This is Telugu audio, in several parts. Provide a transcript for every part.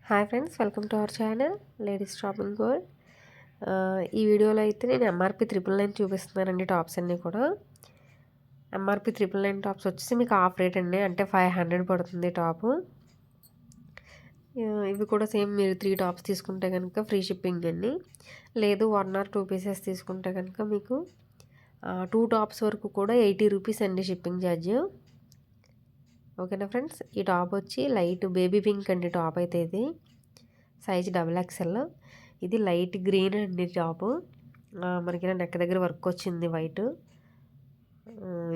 Hi friends, welcome to our channel ladies shopping world. ఈ వీడియోలో అయితే నేను ఎంఆర్పి 999 చూపిస్తున్నానండి. టాప్స్ అన్నీ కూడా ఎంఆర్పి 999 టాప్స్ వచ్చేసి మీకు ఆఫ్ రేట్ అండి, అంటే 500 పడుతుంది టాపు. ఇవి కూడా సేమ్ మీరు 3 టాప్స్ తీసుకుంటే కనుక ఫ్రీ షిప్పింగ్ అండి. లేదు 1 or 2 పీసెస్ తీసుకుంటే కనుక మీకు 2 టాప్స్ వరకు కూడా 80 రూపీస్ అండి షిప్పింగ్ ఛార్జ్. ఓకేనా ఫ్రెండ్స్, ఈ టాప్ వచ్చి లైట్ బేబీ పింక్ అండి. టాప్ అయితే ఇది సైజ్ XXL. ఇది లైట్ గ్రీన్ అండి టాపు. మనకి నెక్ దగ్గర వర్క్ వచ్చింది వైట్.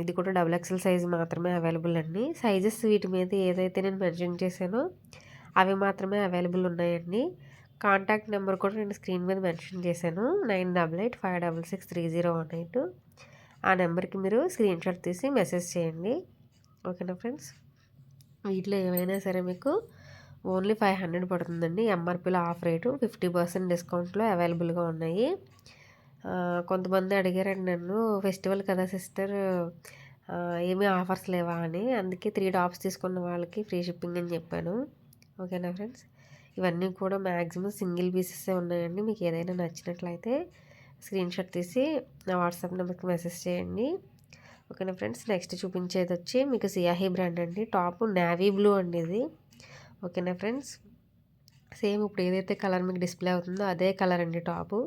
ఇది కూడా XXL సైజ్ మాత్రమే అవైలబుల్ అండి. సైజెస్ వీటి మీద ఏదైతే నేను మెన్షన్ చేశానో అవి మాత్రమే అవైలబుల్ ఉన్నాయండి. కాంటాక్ట్ నెంబర్ కూడా నేను స్క్రీన్ మీద మెన్షన్ చేశాను, 9885663018. ఆ నెంబర్కి మీరు స్క్రీన్ షాట్ తీసి మెసేజ్ చేయండి. ఓకేనా ఫ్రెండ్స్, వీటిలో ఏమైనా సరే మీకు ఓన్లీ 500 పడుతుందండి. ఎంఆర్పీలో ఆఫ్ రేటు 50% డిస్కౌంట్లో అవైలబుల్గా ఉన్నాయి. కొంతమంది అడిగారండి నన్ను, ఫెస్టివల్ కదా సిస్టర్, ఏమీ ఆఫర్స్ లేవా అని. అందుకే 3 టాప్స్ తీసుకున్న వాళ్ళకి ఫ్రీ షిప్పింగ్ అని చెప్పాను. ఓకేనా ఫ్రెండ్స్, ఇవన్నీ కూడా మ్యాక్సిమం సింగిల్ పీసెసే ఉన్నాయండి. మీకు ఏదైనా నచ్చినట్లయితే స్క్రీన్ షాట్ తీసి నా వాట్సాప్ నెంబర్కి మెసేజ్ చేయండి. ఓకేనా ఫ్రెండ్స్, నెక్స్ట్ చూపించేది వచ్చి మీకు సియాహీ బ్రాండ్ అండి. టాప్ నేవీ బ్లూ అండి ఇది. ఓకేనా ఫ్రెండ్స్, సేమ్ ఇప్పుడు ఏదైతే కలర్ మీకు డిస్ప్లే అవుతుందో అదే కలర్ అండి టాపు.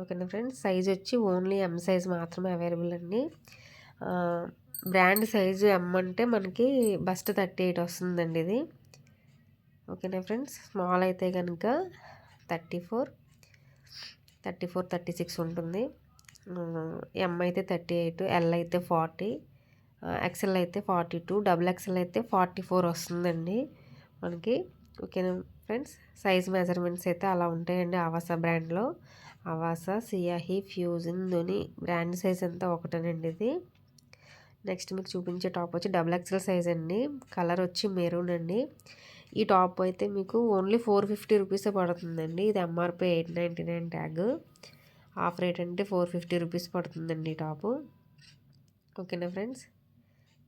ఓకేనా ఫ్రెండ్స్, సైజ్ వచ్చి ఓన్లీ ఎం సైజ్ మాత్రమే అవైలబుల్ అండి. బ్రాండ్ సైజు ఎం అంటే మనకి బస్ట్ 38 వస్తుందండి ఇది. ఓకేనా ఫ్రెండ్స్, స్మాల్ అయితే కనుక 34, 36 ఉంటుంది. ఎం అయితే 38, ఎల్ అయితే 40, ఎక్సెల్ అయితే 42, XXL అయితే 44 వస్తుందండి మనకి. ఓకేనా ఫ్రెండ్స్, సైజ్ మెజర్మెంట్స్ అయితే అలా ఉంటాయండి. ఆవాసా బ్రాండ్లో Aavasa, Siyahi, fusion, Dhoni brand size అంతా ఒకటేనండి ఇది. నెక్స్ట్ మీకు చూపించే టాప్ వచ్చి XXL సైజ్ అండి. కలర్ వచ్చి మెరూన్ అండి. ఈ టాప్ అయితే మీకు ఓన్లీ 450 రూపీసే పడుతుందండి. ఇది ఎంఆర్పి 899 ట్యాగ్. ఆఫ్ రేట్ అంటే 450 రూపీస్ పడుతుందండి ఈ టాపు. ఓకేనా ఫ్రెండ్స్,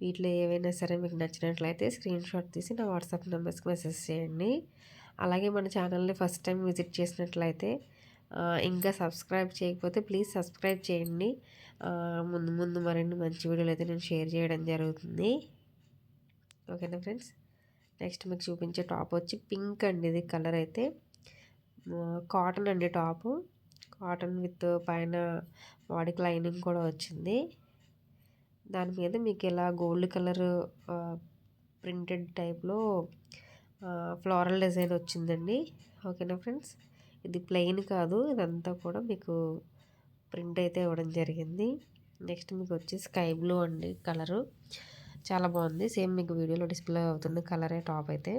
వీటిలో ఏవైనా సరే మీకు నచ్చినట్లయితే స్క్రీన్ షాట్ తీసి నా వాట్సాప్ నెంబర్స్కి మెసేజ్ చేయండి. అలాగే మన ఛానల్ని ఫస్ట్ టైం విజిట్ చేసినట్లయితే ఇంకా సబ్స్క్రైబ్ చేయకపోతే ప్లీజ్ సబ్స్క్రైబ్ చేయండి. ముందు ముందు మరిన్ని మంచి వీడియోలు అయితే నేను షేర్ చేయడం జరుగుతుంది. ఓకేనా ఫ్రెండ్స్, నెక్స్ట్ మీకు చూపించే టాప్ వచ్చి పింక్ అండి. ఇది కలర్ అయితే కాటన్ అండి. టాపు కాటన్ విత్ పైన బాడీకి లైనింగ్ కూడా వచ్చింది. దాని మీద మీకు ఇలా గోల్డ్ కలర్ ప్రింటెడ్ టైప్లో ఫ్లోరల్ డిజైన్ వచ్చిందండి. ఓకేనా ఫ్రెండ్స్, ఇది ప్లెయిన్ కాదు, ఇదంతా కూడా మీకు ప్రింట్ అయితే ఇవ్వడం జరిగింది. నెక్స్ట్ మీకు వచ్చి స్కై బ్లూ అండి కలరు, చాలా బాగుంది. సేమ్ మీకు వీడియోలో డిస్ప్లే అవుతుంది కలరే టాప్ అయితే.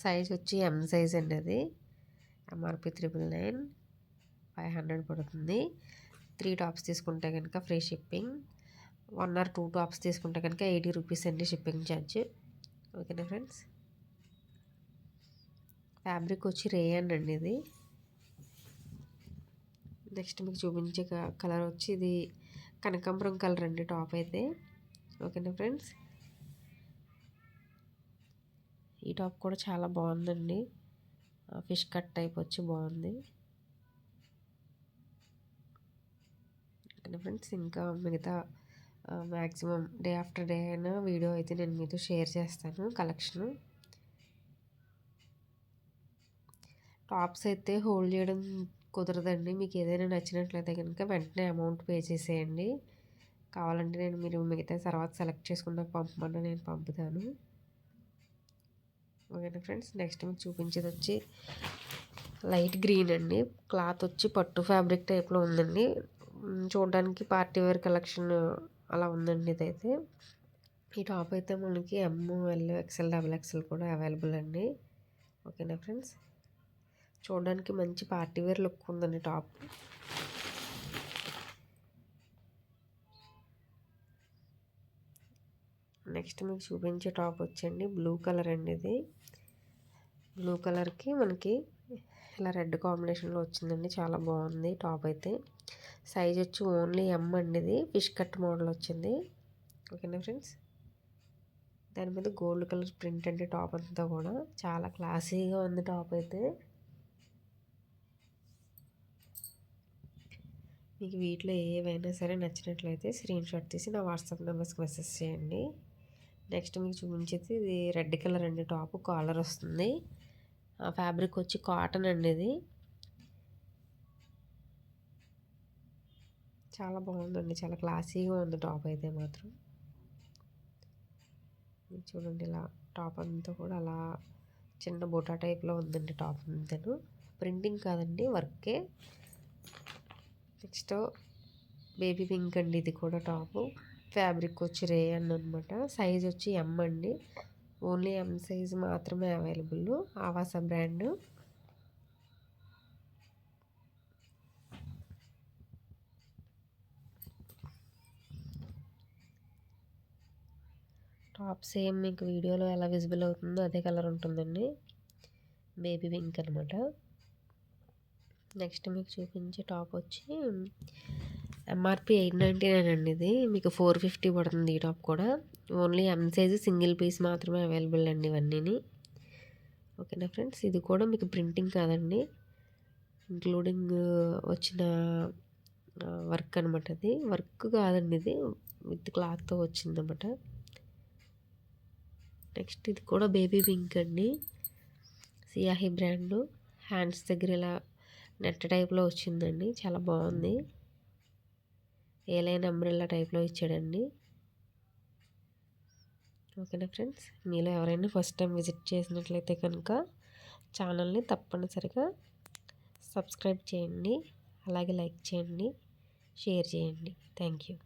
సైజ్ వచ్చి ఎం సైజ్ అండి. అది ఎంఆర్పి 999, 500 పడుతుంది. 3 టాప్స్ తీసుకుంటే కనుక ఫ్రీ షిప్పింగ్. 1 or 2 టాప్స్ తీసుకుంటే కనుక 80 రూపీస్ అండి షిప్పింగ్ ఛార్జ్. ఓకేనా ఫ్రెండ్స్, ఫ్యాబ్రిక్ వచ్చి రేయన్ అండి ఇది. నెక్స్ట్ మీకు చూపించే కలర్ వచ్చి ఇది కనకాంబరం కలర్ అండి టాప్ అయితే. ఓకేనా ఫ్రెండ్స్, ఈ టాప్ కూడా చాలా బాగుందండి. ఫిష్ కట్ టైప్ వచ్చి బాగుంది. ఓకేనా ఫ్రెండ్స్, ఇంకా మిగతా మ్యాక్సిమం డే ఆఫ్టర్ డే అయినా వీడియో అయితే నేను మీతో షేర్ చేస్తాను కలెక్షను. టాప్స్ అయితే హోల్డ్ చేయడం కుదరదండి. మీకు ఏదైనా నచ్చినట్లయితే కనుక వెంటనే అమౌంట్ పే చేసేయండి. కావాలంటే మీరు మిగతా తర్వాత సెలెక్ట్ చేసుకున్నాక పంపమన్నా నేను పంపుతాను. ఓకేనా ఫ్రెండ్స్, నెక్స్ట్ మీకు చూపించేది వచ్చి లైట్ గ్రీన్ అండి. క్లాత్ వచ్చి పట్టు ఫ్యాబ్రిక్ టైప్లో ఉందండి. చూడడానికి పార్టీ వేర్ కలెక్షన్ అలా ఉందండి ఇదైతే. ఈ టాప్ అయితే మనకి ఎమ్, ఎల్, XXL, XXL కూడా అవైలబుల్ అండి. ఓకేనా ఫ్రెండ్స్, చూడడానికి మంచి పార్టీ వేర్ లుక్ ఉందండి టాప్. నెక్స్ట్ మీకు చూపించే టాప్ వచ్చండి బ్లూ కలర్ అండి. ఇది బ్లూ కలర్కి మనకి ఇలా రెడ్ కాంబినేషన్లో వచ్చిందండి. చాలా బాగుంది టాప్ అయితే. సైజ్ వచ్చి ఓన్లీ ఎమ్ అండి. ఇది ఫిష్ కట్ మోడల్ వచ్చింది. ఓకేనా ఫ్రెండ్స్, దాని మీద గోల్డ్ కలర్ ప్రింట్ అంటే టాప్ అంతా కూడా చాలా క్లాసీగా ఉంది టాప్ అయితే. మీకు వీటిలో ఏవైనా సరే నచ్చినట్లయితే స్క్రీన్షాట్ తీసి నా వాట్సాప్ నెంబర్స్కి మెసేజ్ చేయండి. నెక్స్ట్ మీకు చూపించేది ఇది రెడ్ కలర్ అండి. టాప్ కాలర్ వస్తుంది. ఆ ఫ్యాబ్రిక్ వచ్చి కాటన్ అండి. ఇది చాలా బాగుందండి, చాలా క్లాసీగా ఉంది టాప్ అయితే మాత్రం. చూడండి ఇలా టాప్ అంతా కూడా అలా చిన్న బుటా టైప్లో ఉందండి టాప్ అంతాను. ప్రింటింగ్ కాదండి, వర్కే. నెక్స్ట్ బేబీ పింక్ అండి. ఇది కూడా టాపు. ఫ్యాబ్రిక్ వచ్చి రేయన్ అనమాట. సైజ్ వచ్చి ఎం అండి. ఓన్లీ ఎం సైజ్ మాత్రమే అవైలబుల్. ఆవాస బ్రాండ్. టాప్ సేమ్ మీకు వీడియోలో ఎలా విజిబుల్ అవుతుందో అదే కలర్ ఉంటుందండి. బేబీ పింక్ అనమాట. నెక్స్ట్ మీకు చూపించే టాప్ వచ్చి ఎంఆర్పి 899 అండి. ఇది మీకు 450 పడుతుంది ఈ టాప్ కూడా. Only M size single piece మాత్రమే అవైలబుల్ అండి ఇవన్నీ. ఓకేనా ఫ్రెండ్స్, ఇది కూడా మీకు ప్రింటింగ్ కాదండి, ఇంక్లూడింగ్ వచ్చిన వర్క్ అనమాట. ఇది వర్క్ కాదండి, ఇది విత్ క్లాత్తో వచ్చిందన్నమాట. నెక్స్ట్ ఇది కూడా బేబీ పింక్ అండి. సియాహి బ్రాండు. హ్యాండ్స్ దగ్గర ఇలా నెట్ టైప్లో వచ్చిందండి, చాలా బాగుంది. ఏ లైన్ అంబ్రెల్లా టైప్లో ఇచ్చాడండి. ఓకేనా ఫ్రెండ్స్, మీలో ఎవరైనా ఫస్ట్ టైం విజిట్ చేసినట్లయితే కనుక ఛానల్ని తప్పనిసరిగా సబ్స్క్రైబ్ చేయండి, అలాగే లైక్ చేయండి, షేర్ చేయండి. Thank you.